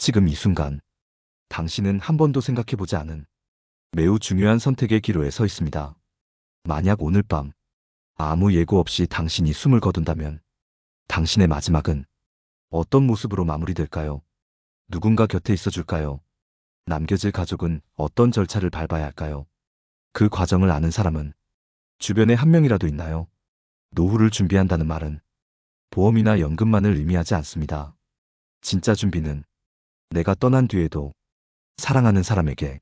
지금 이 순간 당신은 한 번도 생각해보지 않은 매우 중요한 선택의 기로에 서 있습니다. 만약 오늘 밤 아무 예고 없이 당신이 숨을 거둔다면 당신의 마지막은 어떤 모습으로 마무리될까요? 누군가 곁에 있어줄까요? 남겨질 가족은 어떤 절차를 밟아야 할까요? 그 과정을 아는 사람은 주변에 한 명이라도 있나요? 노후를 준비한다는 말은 보험이나 연금만을 의미하지 않습니다. 진짜 준비는 내가 떠난 뒤에도 사랑하는 사람에게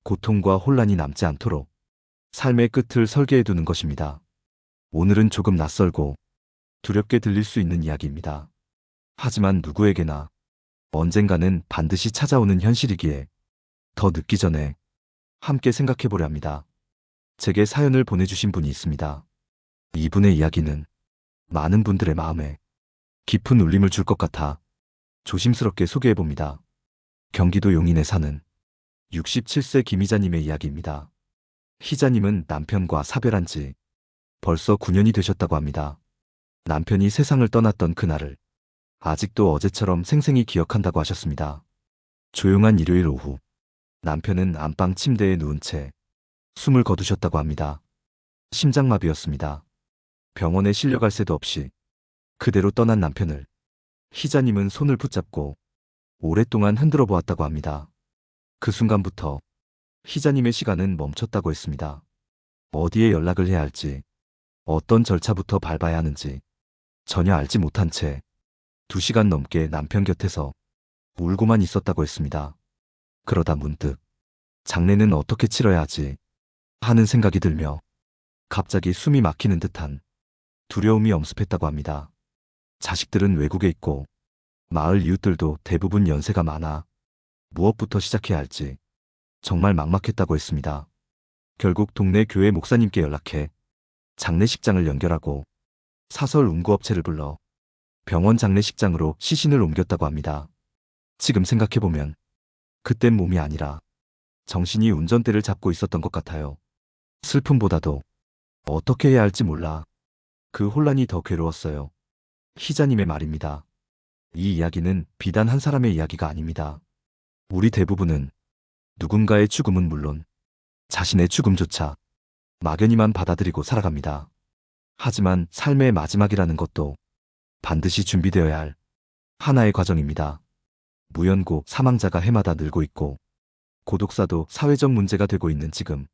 고통과 혼란이 남지 않도록 삶의 끝을 설계해두는 것입니다. 오늘은 조금 낯설고 두렵게 들릴 수 있는 이야기입니다. 하지만 누구에게나 언젠가는 반드시 찾아오는 현실이기에 더 늦기 전에 함께 생각해보려 합니다. 제게 사연을 보내주신 분이 있습니다. 이분의 이야기는 많은 분들의 마음에 깊은 울림을 줄 것 같아 조심스럽게 소개해봅니다. 경기도 용인에 사는 67세 김희자님의 이야기입니다. 희자님은 남편과 사별한 지 벌써 9년이 되셨다고 합니다. 남편이 세상을 떠났던 그날을 아직도 어제처럼 생생히 기억한다고 하셨습니다. 조용한 일요일 오후, 남편은 안방 침대에 누운 채 숨을 거두셨다고 합니다. 심장마비였습니다. 병원에 실려갈 새도 없이 그대로 떠난 남편을 희자님은 손을 붙잡고 오랫동안 흔들어 보았다고 합니다. 그 순간부터 희자님의 시간은 멈췄다고 했습니다. 어디에 연락을 해야 할지, 어떤 절차부터 밟아야 하는지 전혀 알지 못한 채 2시간 넘게 남편 곁에서 울고만 있었다고 했습니다. 그러다 문득 장례는 어떻게 치러야 하지 하는 생각이 들며 갑자기 숨이 막히는 듯한 두려움이 엄습했다고 합니다. 자식들은 외국에 있고 마을 이웃들도 대부분 연세가 많아 무엇부터 시작해야 할지 정말 막막했다고 했습니다. 결국 동네 교회 목사님께 연락해 장례식장을 연결하고 사설 운구업체를 불러 병원 장례식장으로 시신을 옮겼다고 합니다. 지금 생각해보면 그땐 몸이 아니라 정신이 운전대를 잡고 있었던 것 같아요. 슬픔보다도 어떻게 해야 할지 몰라 그 혼란이 더 괴로웠어요. 희자님의 말입니다. 이 이야기는 비단 한 사람의 이야기가 아닙니다. 우리 대부분은 누군가의 죽음은 물론 자신의 죽음조차 막연히만 받아들이고 살아갑니다. 하지만 삶의 마지막이라는 것도 반드시 준비되어야 할 하나의 과정입니다. 무연고 사망자가 해마다 늘고 있고 고독사도 사회적 문제가 되고 있는 지금,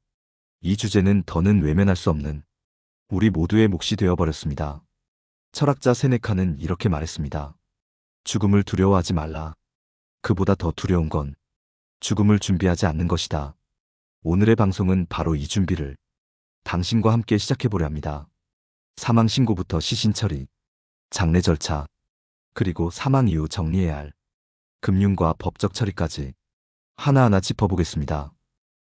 이 주제는 더는 외면할 수 없는 우리 모두의 몫이 되어버렸습니다. 철학자 세네카는 이렇게 말했습니다. 죽음을 두려워하지 말라. 그보다 더 두려운 건 죽음을 준비하지 않는 것이다. 오늘의 방송은 바로 이 준비를 당신과 함께 시작해보려 합니다. 사망 신고부터 시신 처리, 장례 절차, 그리고 사망 이후 정리해야 할 금융과 법적 처리까지 하나하나 짚어보겠습니다.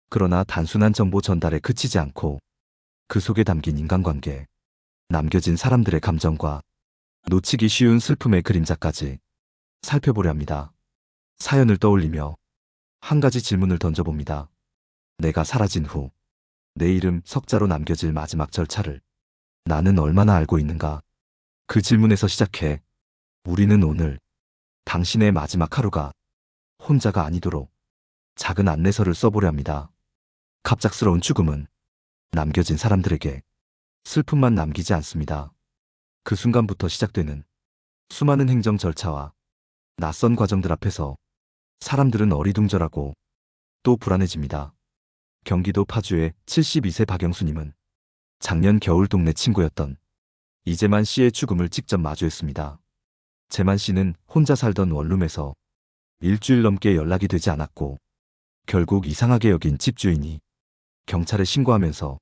그러나 단순한 정보 전달에 그치지 않고 그 속에 담긴 인간관계, 남겨진 사람들의 감정과 놓치기 쉬운 슬픔의 그림자까지 살펴보려 합니다. 사연을 떠올리며 한 가지 질문을 던져봅니다. 내가 사라진 후 내 이름 석자로 남겨질 마지막 절차를 나는 얼마나 알고 있는가? 그 질문에서 시작해 우리는 오늘 당신의 마지막 하루가 혼자가 아니도록 작은 안내서를 써보려 합니다. 갑작스러운 죽음은 남겨진 사람들에게 슬픔만 남기지 않습니다. 그 순간부터 시작되는 수많은 행정 절차와 낯선 과정들 앞에서 사람들은 어리둥절하고 또 불안해집니다. 경기도 파주의 72세 박영수님은 작년 겨울 동네 친구였던 이재만 씨의 죽음을 직접 마주했습니다. 재만 씨는 혼자 살던 원룸에서 일주일 넘게 연락이 되지 않았고 결국 이상하게 여긴 집주인이 경찰에 신고하면서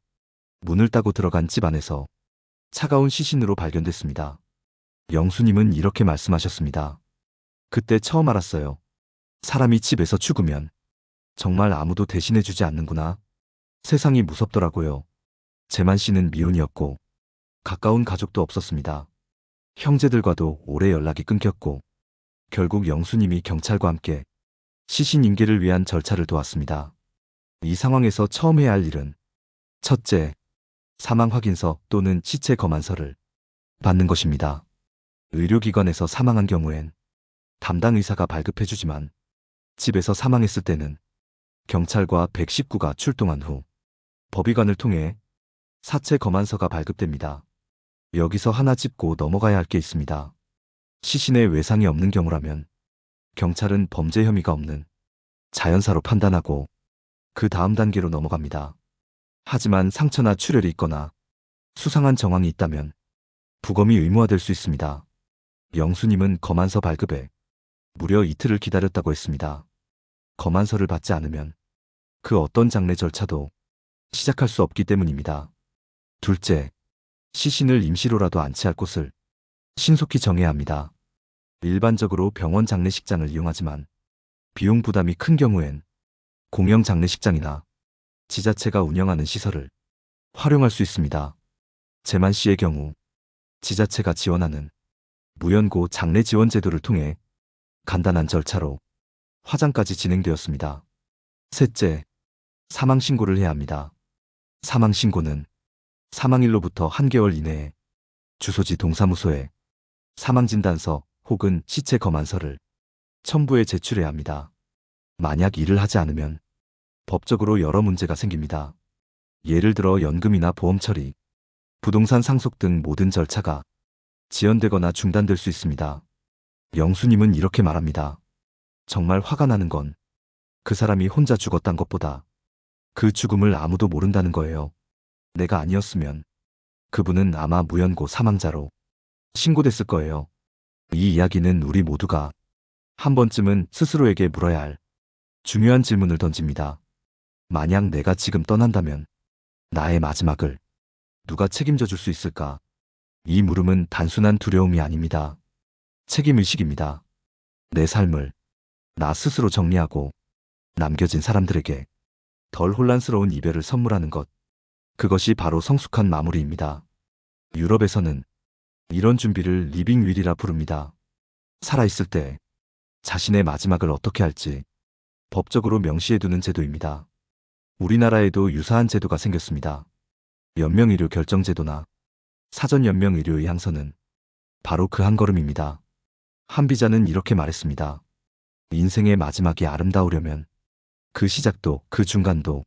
문을 따고 들어간 집 안에서 차가운 시신으로 발견됐습니다. 영수님은 이렇게 말씀하셨습니다. 그때 처음 알았어요. 사람이 집에서 죽으면 정말 아무도 대신해주지 않는구나. 세상이 무섭더라고요. 재만 씨는 미혼이었고 가까운 가족도 없었습니다. 형제들과도 오래 연락이 끊겼고 결국 영수님이 경찰과 함께 시신 인계를 위한 절차를 도왔습니다. 이 상황에서 처음 해야 할 일은 첫째, 사망 확인서 또는 시체 검안서를 받는 것입니다. 의료기관에서 사망한 경우엔 담당 의사가 발급해주지만 집에서 사망했을 때는 경찰과 119가 출동한 후 법의관을 통해 사체 검안서가 발급됩니다. 여기서 하나 짚고 넘어가야 할 게 있습니다. 시신에 외상이 없는 경우라면 경찰은 범죄 혐의가 없는 자연사로 판단하고 그 다음 단계로 넘어갑니다. 하지만 상처나 출혈이 있거나 수상한 정황이 있다면 부검이 의무화될 수 있습니다. 영수님은 검안서 발급에 무려 이틀을 기다렸다고 했습니다. 검안서를 받지 않으면 그 어떤 장례 절차도 시작할 수 없기 때문입니다. 둘째, 시신을 임시로라도 안치할 곳을 신속히 정해야 합니다. 일반적으로 병원 장례식장을 이용하지만 비용 부담이 큰 경우엔 공영 장례식장이나 지자체가 운영하는 시설을 활용할 수 있습니다. 재만 씨의 경우 지자체가 지원하는 무연고 장례 지원 제도를 통해 간단한 절차로 화장까지 진행되었습니다. 셋째, 사망 신고를 해야 합니다. 사망 신고는 사망일로부터 한 개월 이내에 주소지 동사무소에 사망진단서 혹은 시체 검안서를 첨부해 제출해야 합니다. 만약 이를 하지 않으면 법적으로 여러 문제가 생깁니다. 예를 들어 연금이나 보험 처리, 부동산 상속 등 모든 절차가 지연되거나 중단될 수 있습니다. 영수님은 이렇게 말합니다. 정말 화가 나는 건 그 사람이 혼자 죽었단 것보다 그 죽음을 아무도 모른다는 거예요. 내가 아니었으면 그분은 아마 무연고 사망자로 신고됐을 거예요. 이 이야기는 우리 모두가 한 번쯤은 스스로에게 물어야 할 중요한 질문을 던집니다. 만약 내가 지금 떠난다면 나의 마지막을 누가 책임져 줄 수 있을까? 이 물음은 단순한 두려움이 아닙니다. 책임의식입니다. 내 삶을 나 스스로 정리하고 남겨진 사람들에게 덜 혼란스러운 이별을 선물하는 것. 그것이 바로 성숙한 마무리입니다. 유럽에서는 이런 준비를 리빙 윌이라 부릅니다. 살아있을 때 자신의 마지막을 어떻게 할지 법적으로 명시해두는 제도입니다. 우리나라에도 유사한 제도가 생겼습니다. 연명의료 결정제도나 사전연명의료의 향서는 바로 그 한 걸음입니다. 한 비자는 이렇게 말했습니다. 인생의 마지막이 아름다우려면 그 시작도 그 중간도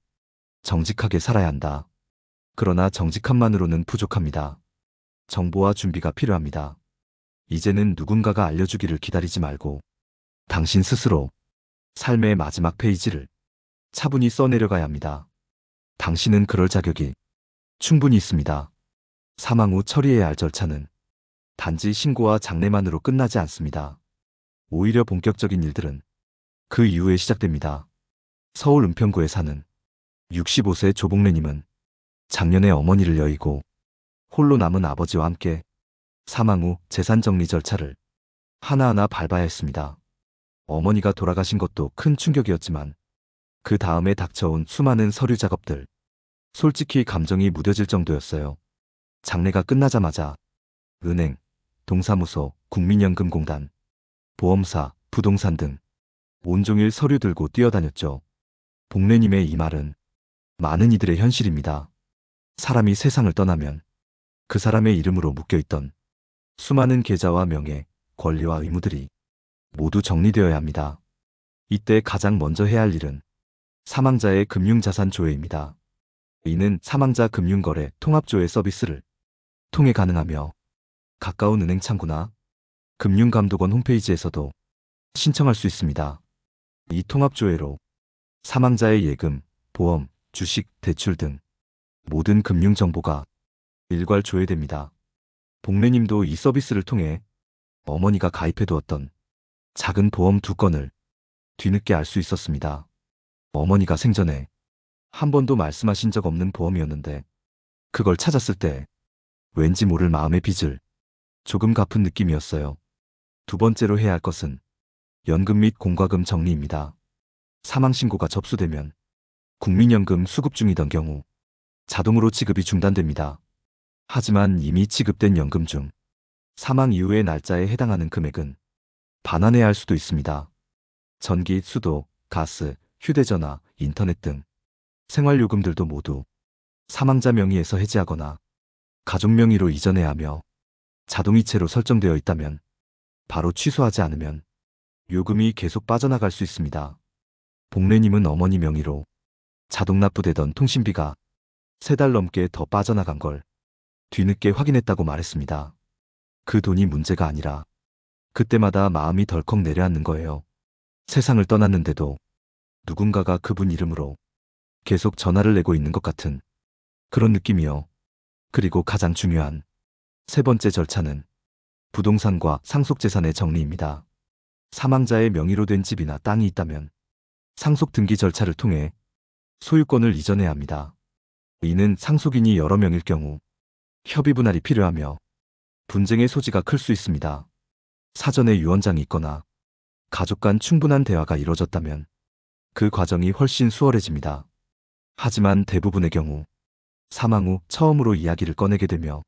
정직하게 살아야 한다. 그러나 정직함만으로는 부족합니다. 정보와 준비가 필요합니다. 이제는 누군가가 알려주기를 기다리지 말고 당신 스스로 삶의 마지막 페이지를 차분히 써내려가야 합니다. 당신은 그럴 자격이 충분히 있습니다. 사망 후 처리해야 할 절차는 단지 신고와 장례만으로 끝나지 않습니다. 오히려 본격적인 일들은 그 이후에 시작됩니다. 서울 은평구에 사는 65세 조복래님은 작년에 어머니를 여의고 홀로 남은 아버지와 함께 사망 후 재산 정리 절차를 하나하나 밟아야 했습니다. 어머니가 돌아가신 것도 큰 충격이었지만 그 다음에 닥쳐온 수많은 서류 작업들, 솔직히 감정이 무뎌질 정도였어요. 장례가 끝나자마자 은행, 동사무소, 국민연금공단, 보험사, 부동산 등 온종일 서류 들고 뛰어다녔죠. 복래님의 이 말은 많은 이들의 현실입니다. 사람이 세상을 떠나면 그 사람의 이름으로 묶여있던 수많은 계좌와 명예, 권리와 의무들이 모두 정리되어야 합니다. 이때 가장 먼저 해야 할 일은 사망자의 금융자산 조회입니다. 이는 사망자 금융거래 통합조회 서비스를 통해 가능하며 가까운 은행 창구나 금융감독원 홈페이지에서도 신청할 수 있습니다. 이 통합조회로 사망자의 예금, 보험, 주식, 대출 등 모든 금융정보가 일괄 조회됩니다. 복래님도 이 서비스를 통해 어머니가 가입해두었던 작은 보험 2건을 뒤늦게 알 수 있었습니다. 어머니가 생전에 한 번도 말씀하신 적 없는 보험이었는데 그걸 찾았을 때 왠지 모를 마음의 빚을 조금 갚은 느낌이었어요. 두 번째로 해야 할 것은 연금 및 공과금 정리입니다. 사망신고가 접수되면 국민연금 수급 중이던 경우 자동으로 지급이 중단됩니다. 하지만 이미 지급된 연금 중 사망 이후의 날짜에 해당하는 금액은 반환해야 할 수도 있습니다. 전기, 수도, 가스, 휴대전화, 인터넷 등 생활요금들도 모두 사망자 명의에서 해지하거나 가족 명의로 이전해야 하며 자동이체로 설정되어 있다면 바로 취소하지 않으면 요금이 계속 빠져나갈 수 있습니다. 복례님은 어머니 명의로 자동 납부되던 통신비가 3달 넘게 더 빠져나간 걸 뒤늦게 확인했다고 말했습니다. 그 돈이 문제가 아니라 그때마다 마음이 덜컥 내려앉는 거예요. 세상을 떠났는데도 누군가가 그분 이름으로 계속 전화를 내고 있는 것 같은 그런 느낌이요. 그리고 가장 중요한 3번째 절차는 부동산과 상속재산의 정리입니다. 사망자의 명의로 된 집이나 땅이 있다면 상속 등기 절차를 통해 소유권을 이전해야 합니다. 이는 상속인이 여러 명일 경우 협의 분할이 필요하며 분쟁의 소지가 클 수 있습니다. 사전에 유언장이 있거나 가족 간 충분한 대화가 이루어졌다면 그 과정이 훨씬 수월해집니다. 하지만 대부분의 경우 사망 후 처음으로 이야기를 꺼내게 되며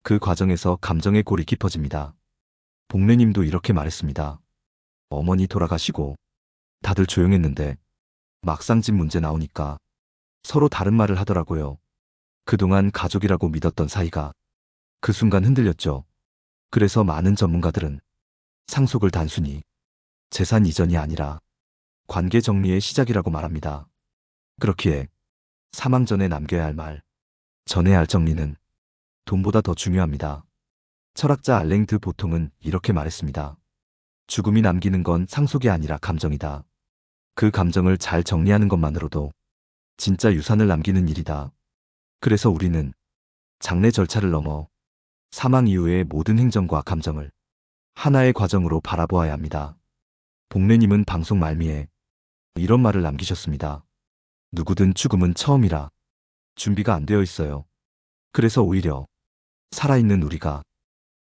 그 과정에서 감정의 골이 깊어집니다. 복례님도 이렇게 말했습니다. 어머니 돌아가시고 다들 조용했는데 막상 집 문제 나오니까 서로 다른 말을 하더라고요. 그동안 가족이라고 믿었던 사이가 그 순간 흔들렸죠. 그래서 많은 전문가들은 상속을 단순히 재산 이전이 아니라 관계 정리의 시작이라고 말합니다. 그렇기에 사망 전에 남겨야 할 말, 전해야 할 정리는 돈보다 더 중요합니다. 철학자 알랭 드 보통은 이렇게 말했습니다. 죽음이 남기는 건 상속이 아니라 감정이다. 그 감정을 잘 정리하는 것만으로도 진짜 유산을 남기는 일이다. 그래서 우리는 장례 절차를 넘어 사망 이후의 모든 행정과 감정을 하나의 과정으로 바라보아야 합니다. 복례님은 방송 말미에 이런 말을 남기셨습니다. 누구든 죽음은 처음이라 준비가 안 되어 있어요. 그래서 오히려 살아있는 우리가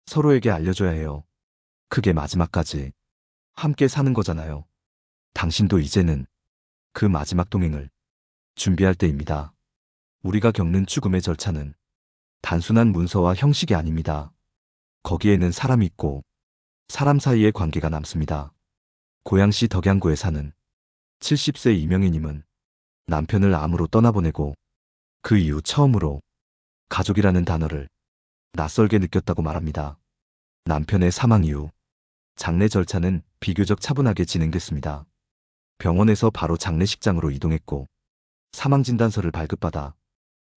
서로에게 알려줘야 해요. 그게 마지막까지 함께 사는 거잖아요. 당신도 이제는 그 마지막 동행을 준비할 때입니다. 우리가 겪는 죽음의 절차는 단순한 문서와 형식이 아닙니다. 거기에는 사람이 있고 사람 사이의 관계가 남습니다. 고양시 덕양구에 사는 70세 이명희님은 남편을 암으로 떠나보내고 그 이후 처음으로 가족이라는 단어를 낯설게 느꼈다고 말합니다. 남편의 사망 이후 장례 절차는 비교적 차분하게 진행됐습니다. 병원에서 바로 장례식장으로 이동했고 사망진단서를 발급받아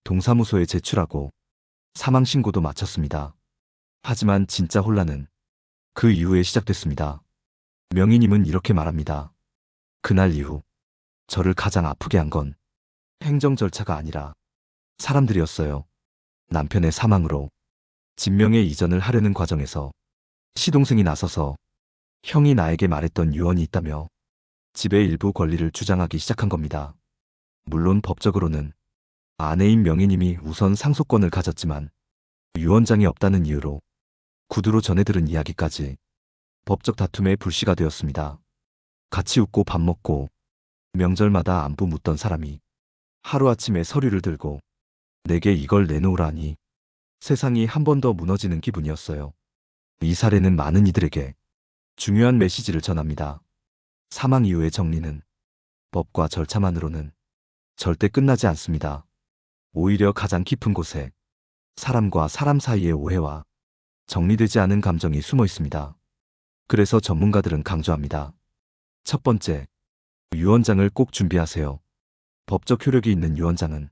동사무소에 제출하고 사망신고도 마쳤습니다. 하지만 진짜 혼란은 그 이후에 시작됐습니다. 명희님은 이렇게 말합니다. 그날 이후 저를 가장 아프게 한 건 행정 절차가 아니라 사람들이었어요. 남편의 사망으로 진명의 이전을 하려는 과정에서 시동생이 나서서 형이 나에게 말했던 유언이 있다며 집의 일부 권리를 주장하기 시작한 겁니다. 물론 법적으로는 아내인 명희님이 우선 상속권을 가졌지만 유언장이 없다는 이유로 구두로 전해 들은 이야기까지 법적 다툼의 불씨가 되었습니다. 같이 웃고 밥 먹고 명절마다 안부 묻던 사람이 하루아침에 서류를 들고 내게 이걸 내놓으라니 세상이 한 번 더 무너지는 기분이었어요. 이 사례는 많은 이들에게 중요한 메시지를 전합니다. 사망 이후의 정리는 법과 절차만으로는 절대 끝나지 않습니다. 오히려 가장 깊은 곳에 사람과 사람 사이의 오해와 정리되지 않은 감정이 숨어 있습니다. 그래서 전문가들은 강조합니다. 첫 번째, 유언장을 꼭 준비하세요. 법적 효력이 있는 유언장은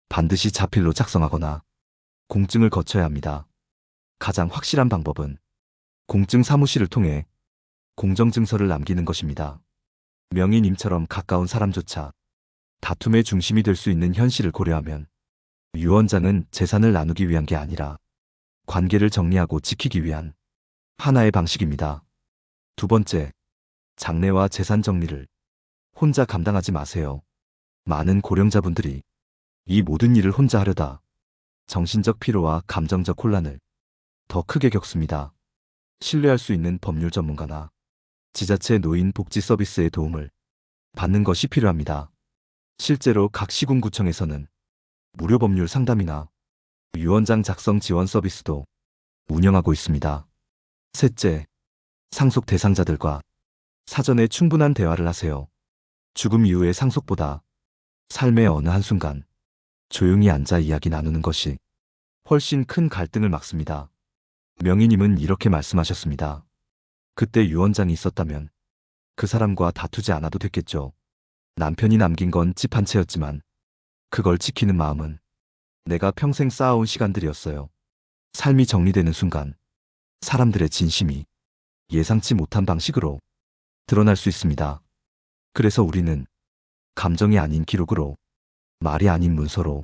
반드시 자필로 작성하거나 공증을 거쳐야 합니다. 가장 확실한 방법은 공증 사무실을 통해 공정증서를 남기는 것입니다. 명희님처럼 가까운 사람조차 다툼의 중심이 될 수 있는 현실을 고려하면 유언장은 재산을 나누기 위한 게 아니라 관계를 정리하고 지키기 위한 하나의 방식입니다. 두 번째, 장례와 재산 정리를 혼자 감당하지 마세요. 많은 고령자분들이 이 모든 일을 혼자 하려다 정신적 피로와 감정적 혼란을 더 크게 겪습니다. 신뢰할 수 있는 법률 전문가나 지자체 노인 복지 서비스의 도움을 받는 것이 필요합니다. 실제로 각 시군구청에서는 무료 법률 상담이나 유언장 작성 지원 서비스도 운영하고 있습니다. 셋째, 상속 대상자들과 사전에 충분한 대화를 하세요. 죽음 이후의 상속보다 삶의 어느 한순간 조용히 앉아 이야기 나누는 것이 훨씬 큰 갈등을 막습니다. 명희님은 이렇게 말씀하셨습니다. 그때 유언장이 있었다면 그 사람과 다투지 않아도 됐겠죠. 남편이 남긴 건 집 한 채였지만 그걸 지키는 마음은 내가 평생 쌓아온 시간들이었어요. 삶이 정리되는 순간 사람들의 진심이 예상치 못한 방식으로 드러날 수 있습니다. 그래서 우리는 감정이 아닌 기록으로, 말이 아닌 문서로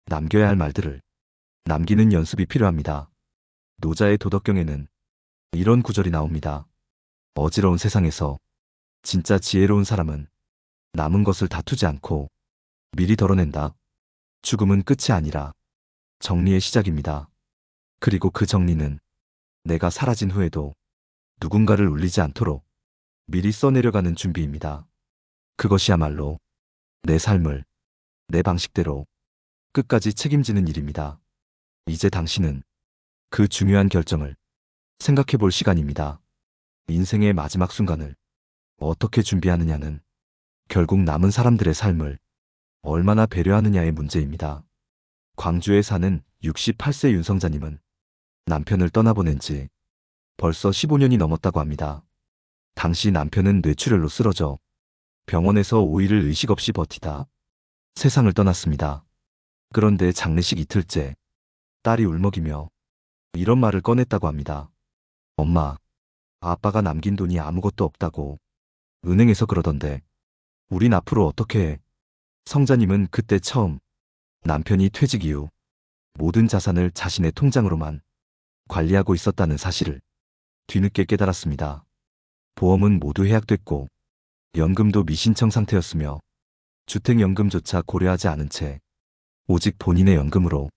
남겨야 할 말들을 남기는 연습이 필요합니다. 노자의 도덕경에는 이런 구절이 나옵니다. 어지러운 세상에서 진짜 지혜로운 사람은 남은 것을 다투지 않고 미리 덜어낸다. 죽음은 끝이 아니라 정리의 시작입니다. 그리고 그 정리는 내가 사라진 후에도 누군가를 울리지 않도록 미리 써내려가는 준비입니다. 그것이야말로 내 삶을 내 방식대로 끝까지 책임지는 일입니다. 이제 당신은 그 중요한 결정을 생각해 볼 시간입니다. 인생의 마지막 순간을 어떻게 준비하느냐는 결국 남은 사람들의 삶을 얼마나 배려하느냐의 문제입니다. 광주에 사는 68세 윤성자님은 남편을 떠나보낸 지 벌써 15년이 넘었다고 합니다. 당시 남편은 뇌출혈로 쓰러져 병원에서 5일을 의식 없이 버티다 세상을 떠났습니다. 그런데 장례식 이틀째 딸이 울먹이며 이런 말을 꺼냈다고 합니다. 엄마, 아빠가 남긴 돈이 아무것도 없다고 은행에서 그러던데 우린 앞으로 어떻게 해? 성자님은 그때 처음 남편이 퇴직 이후 모든 자산을 자신의 통장으로만 관리하고 있었다는 사실을 뒤늦게 깨달았습니다. 보험은 모두 해약됐고 연금도 미신청 상태였으며 주택연금조차 고려하지 않은 채 오직 본인의 연금으로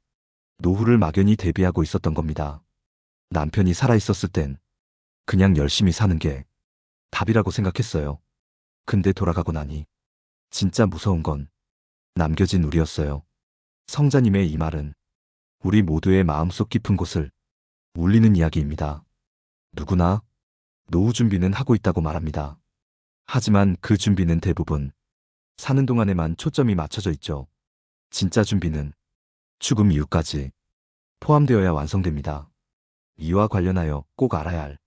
노후를 막연히 대비하고 있었던 겁니다. 남편이 살아있었을 땐 그냥 열심히 사는 게 답이라고 생각했어요. 근데 돌아가고 나니 진짜 무서운 건 남겨진 우리였어요. 성자님의 이 말은 우리 모두의 마음속 깊은 곳을 울리는 이야기입니다. 누구나 노후 준비는 하고 있다고 말합니다. 하지만 그 준비는 대부분 사는 동안에만 초점이 맞춰져 있죠. 진짜 준비는 죽음 이후까지 포함되어야 완성됩니다. 이와 관련하여 꼭 알아야 할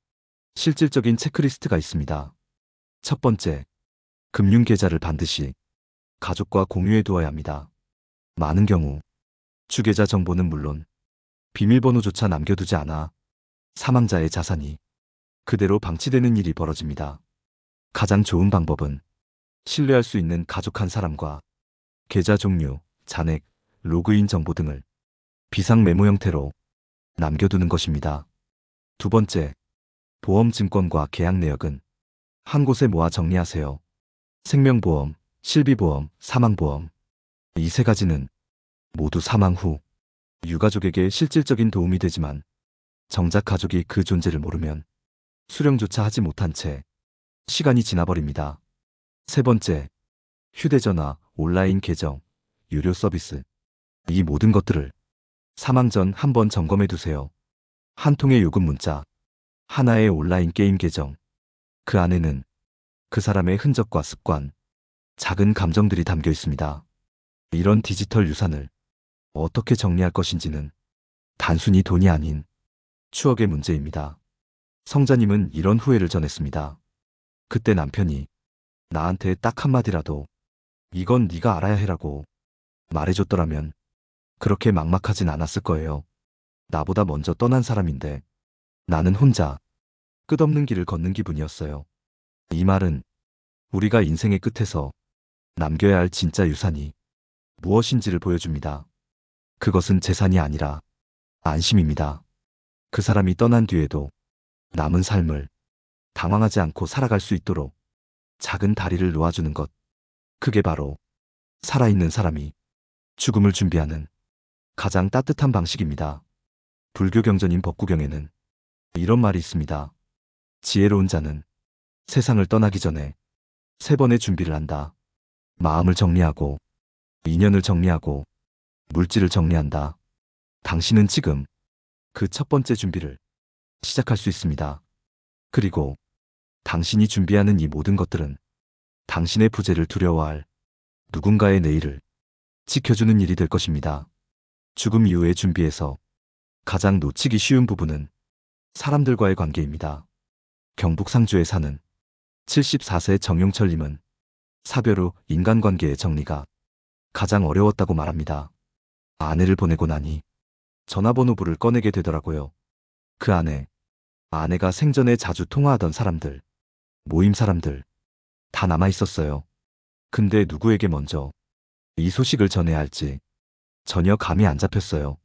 실질적인 체크리스트가 있습니다. 첫 번째, 금융계좌를 반드시 가족과 공유해 두어야 합니다. 많은 경우 주계좌 정보는 물론 비밀번호조차 남겨두지 않아 사망자의 자산이 그대로 방치되는 일이 벌어집니다. 가장 좋은 방법은 신뢰할 수 있는 가족 한 사람과 계좌 종류, 잔액, 로그인 정보 등을 비상 메모 형태로 남겨두는 것입니다. 두 번째, 보험 증권과 계약 내역은 한 곳에 모아 정리하세요. 생명보험, 실비보험, 사망보험. 이 세 가지는 모두 사망 후 유가족에게 실질적인 도움이 되지만 정작 가족이 그 존재를 모르면 수령조차 하지 못한 채 시간이 지나버립니다. 세 번째, 휴대전화, 온라인 계정, 유료 서비스. 이 모든 것들을 사망 전 한번 점검해 두세요. 한 통의 요금 문자, 하나의 온라인 게임 계정. 그 안에는 그 사람의 흔적과 습관, 작은 감정들이 담겨 있습니다. 이런 디지털 유산을 어떻게 정리할 것인지는 단순히 돈이 아닌 추억의 문제입니다. 성자님은 이런 후회를 전했습니다. 그때 남편이 나한테 딱 한마디라도 이건 네가 알아야 해라고 말해줬더라면 그렇게 막막하진 않았을 거예요. 나보다 먼저 떠난 사람인데 나는 혼자 끝없는 길을 걷는 기분이었어요. 이 말은 우리가 인생의 끝에서 남겨야 할 진짜 유산이 무엇인지를 보여줍니다. 그것은 재산이 아니라 안심입니다. 그 사람이 떠난 뒤에도 남은 삶을 당황하지 않고 살아갈 수 있도록 작은 다리를 놓아주는 것. 그게 바로 살아있는 사람이 죽음을 준비하는 가장 따뜻한 방식입니다. 불교 경전인 법구경에는 이런 말이 있습니다. 지혜로운 자는 세상을 떠나기 전에 3번의 준비를 한다. 마음을 정리하고, 인연을 정리하고, 물질을 정리한다. 당신은 지금 그 첫 번째 준비를 시작할 수 있습니다. 그리고 당신이 준비하는 이 모든 것들은 당신의 부재를 두려워할 누군가의 내일을 지켜주는 일이 될 것입니다. 죽음 이후의 준비에서 가장 놓치기 쉬운 부분은 사람들과의 관계입니다. 경북 상주에 사는 74세 정용철님은 사별 후 인간관계의 정리가 가장 어려웠다고 말합니다. 아내를 보내고 나니 전화번호부를 꺼내게 되더라고요. 그 안에 아내가 생전에 자주 통화하던 사람들, 모임 사람들 다 남아 있었어요. 근데 누구에게 먼저 이 소식을 전해야 할지 전혀 감이 안 잡혔어요.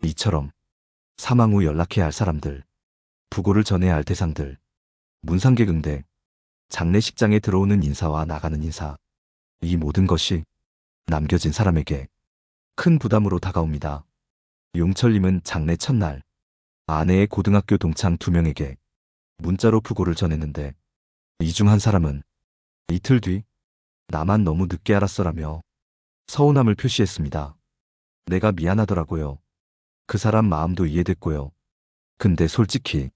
이처럼 사망 후 연락해야 할 사람들, 부고를 전해야 할 대상들, 문상객응대, 장례식장에 들어오는 인사와 나가는 인사, 이 모든 것이 남겨진 사람에게 큰 부담으로 다가옵니다. 용철님은 장례 첫날 아내의 고등학교 동창 2명에게 문자로 부고를 전했는데 이 중 한 사람은 이틀 뒤 나만 너무 늦게 알았어라며 서운함을 표시했습니다. 내가 미안하더라고요. 그 사람 마음도 이해됐고요. 근데 솔직히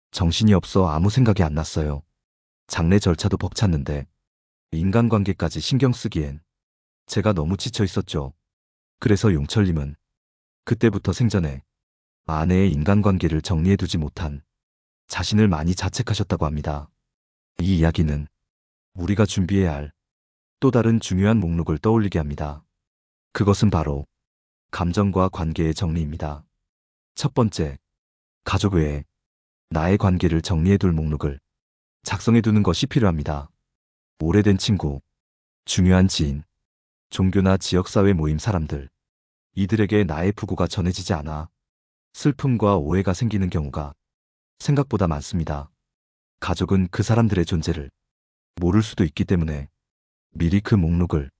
정신이 없어 아무 생각이 안 났어요. 장례 절차도 벅찼는데 인간관계까지 신경 쓰기엔 제가 너무 지쳐 있었죠. 그래서 용철님은 그때부터 생전에 아내의 인간관계를 정리해두지 못한 자신을 많이 자책하셨다고 합니다. 이 이야기는 우리가 준비해야 할 또 다른 중요한 목록을 떠올리게 합니다. 그것은 바로 감정과 관계의 정리입니다. 첫 번째, 가족 외에 나의 관계를 정리해둘 목록을 작성해두는 것이 필요합니다. 오래된 친구, 중요한 지인, 종교나 지역사회 모임 사람들, 이들에게 나의 부고가 전해지지 않아 슬픔과 오해가 생기는 경우가 생각보다 많습니다. 가족은 그 사람들의 존재를 모를 수도 있기 때문에 미리 그 목록을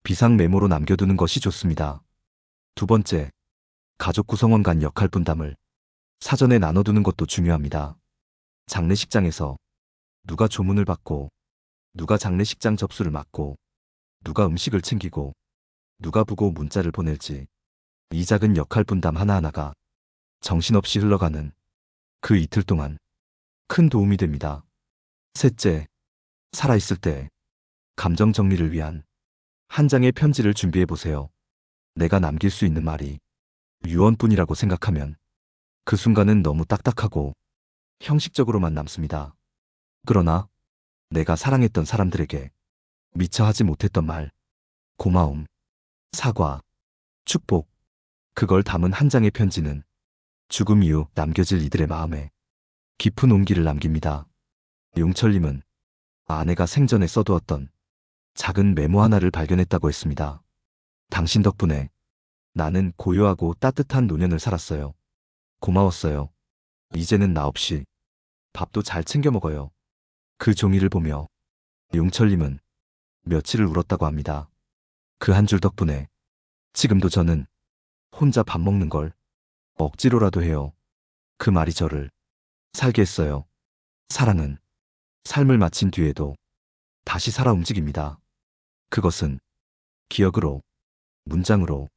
비상 메모로 남겨두는 것이 좋습니다. 두 번째, 가족 구성원 간 역할 분담을 사전에 나눠두는 것도 중요합니다. 장례식장에서 누가 조문을 받고, 누가 장례식장 접수를 맡고, 누가 음식을 챙기고, 누가 부고 문자를 보낼지, 이 작은 역할 분담 하나하나가 정신없이 흘러가는 그 이틀 동안 큰 도움이 됩니다. 셋째, 살아있을 때 감정 정리를 위한 한 장의 편지를 준비해 보세요. 내가 남길 수 있는 말이 유언뿐이라고 생각하면 그 순간은 너무 딱딱하고 형식적으로만 남습니다. 그러나 내가 사랑했던 사람들에게 미처 하지 못했던 말, 고마움, 사과, 축복, 그걸 담은 한 장의 편지는 죽음 이후 남겨질 이들의 마음에 깊은 온기를 남깁니다. 용철님은 아내가 생전에 써두었던 작은 메모 하나를 발견했다고 했습니다. 당신 덕분에 나는 고요하고 따뜻한 노년을 살았어요. 고마웠어요. 이제는 나 없이 밥도 잘 챙겨 먹어요. 그 종이를 보며 용철님은 며칠을 울었다고 합니다. 그 한 줄 덕분에 지금도 저는 혼자 밥 먹는 걸 억지로라도 해요. 그 말이 저를 살게 했어요. 사랑은 삶을 마친 뒤에도 다시 살아 움직입니다. 그것은 기억으로, 문장으로,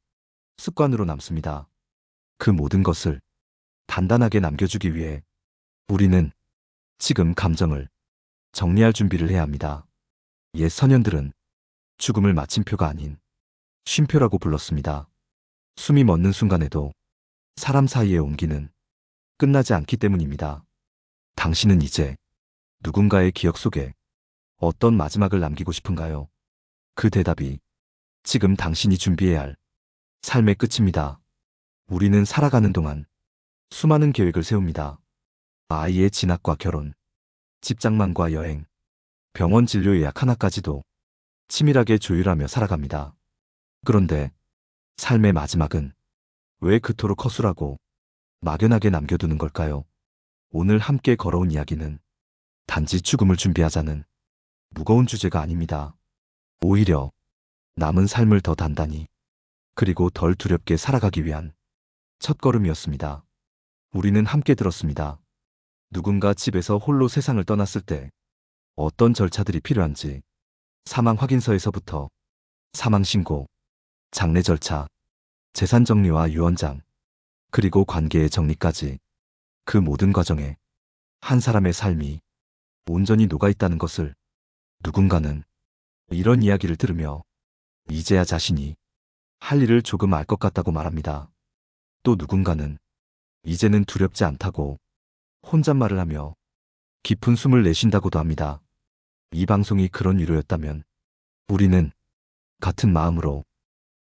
습관으로 남습니다. 그 모든 것을 단단하게 남겨주기 위해 우리는 지금 감정을 정리할 준비를 해야 합니다. 옛 선현들은 죽음을 마침표가 아닌 쉼표라고 불렀습니다. 숨이 멎는 순간에도 사람 사이의 온기는 끝나지 않기 때문입니다. 당신은 이제 누군가의 기억 속에 어떤 마지막을 남기고 싶은가요? 그 대답이 지금 당신이 준비해야 할 삶의 끝입니다. 우리는 살아가는 동안 수많은 계획을 세웁니다. 아이의 진학과 결혼, 집장만과 여행, 병원 진료 예약 하나까지도 치밀하게 조율하며 살아갑니다. 그런데 삶의 마지막은 왜 그토록 허술하고 막연하게 남겨두는 걸까요? 오늘 함께 걸어온 이야기는 단지 죽음을 준비하자는 무거운 주제가 아닙니다. 오히려 남은 삶을 더 단단히 그리고 덜 두렵게 살아가기 위한 첫걸음이었습니다. 우리는 함께 들었습니다. 누군가 집에서 홀로 세상을 떠났을 때 어떤 절차들이 필요한지, 사망 확인서에서부터 사망 신고, 장례 절차, 재산 정리와 유언장, 그리고 관계의 정리까지 그 모든 과정에 한 사람의 삶이 온전히 녹아있다는 것을 누군가는 이런 이야기를 들으며 이제야 자신이 할 일을 조금 알 것 같다고 말합니다. 또 누군가는 이제는 두렵지 않다고 혼잣말을 하며 깊은 숨을 내쉰다고도 합니다. 이 방송이 그런 위로였다면 우리는 같은 마음으로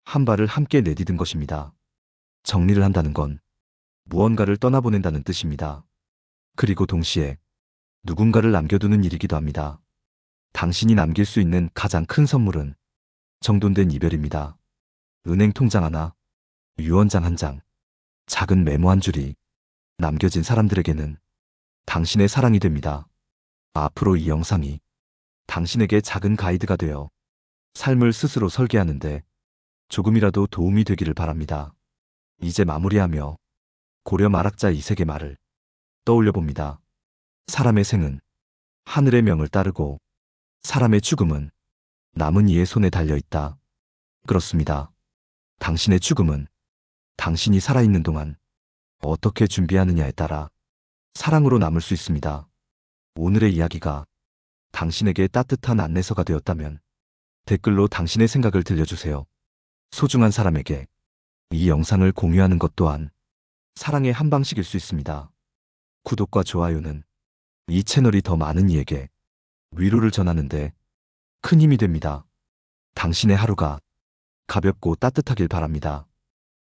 한 발을 함께 내디딘 것입니다. 정리를 한다는 건 무언가를 떠나보낸다는 뜻입니다. 그리고 동시에 누군가를 남겨두는 일이기도 합니다. 당신이 남길 수 있는 가장 큰 선물은 정돈된 이별입니다. 은행 통장 하나, 유언장 한 장, 작은 메모 한 줄이 남겨진 사람들에게는 당신의 사랑이 됩니다. 앞으로 이 영상이 당신에게 작은 가이드가 되어 삶을 스스로 설계하는데 조금이라도 도움이 되기를 바랍니다. 이제 마무리하며 고려 말학자 이색의 말을 떠올려 봅니다. 사람의 생은 하늘의 명을 따르고 사람의 죽음은 남은 이의 손에 달려 있다. 그렇습니다. 당신의 죽음은 당신이 살아있는 동안 어떻게 준비하느냐에 따라 사랑으로 남을 수 있습니다. 오늘의 이야기가 당신에게 따뜻한 안내서가 되었다면 댓글로 당신의 생각을 들려주세요. 소중한 사람에게 이 영상을 공유하는 것 또한 사랑의 한 방식일 수 있습니다. 구독과 좋아요는 이 채널이 더 많은 이에게 위로를 전하는데 큰 힘이 됩니다. 당신의 하루가 가볍고 따뜻하길 바랍니다.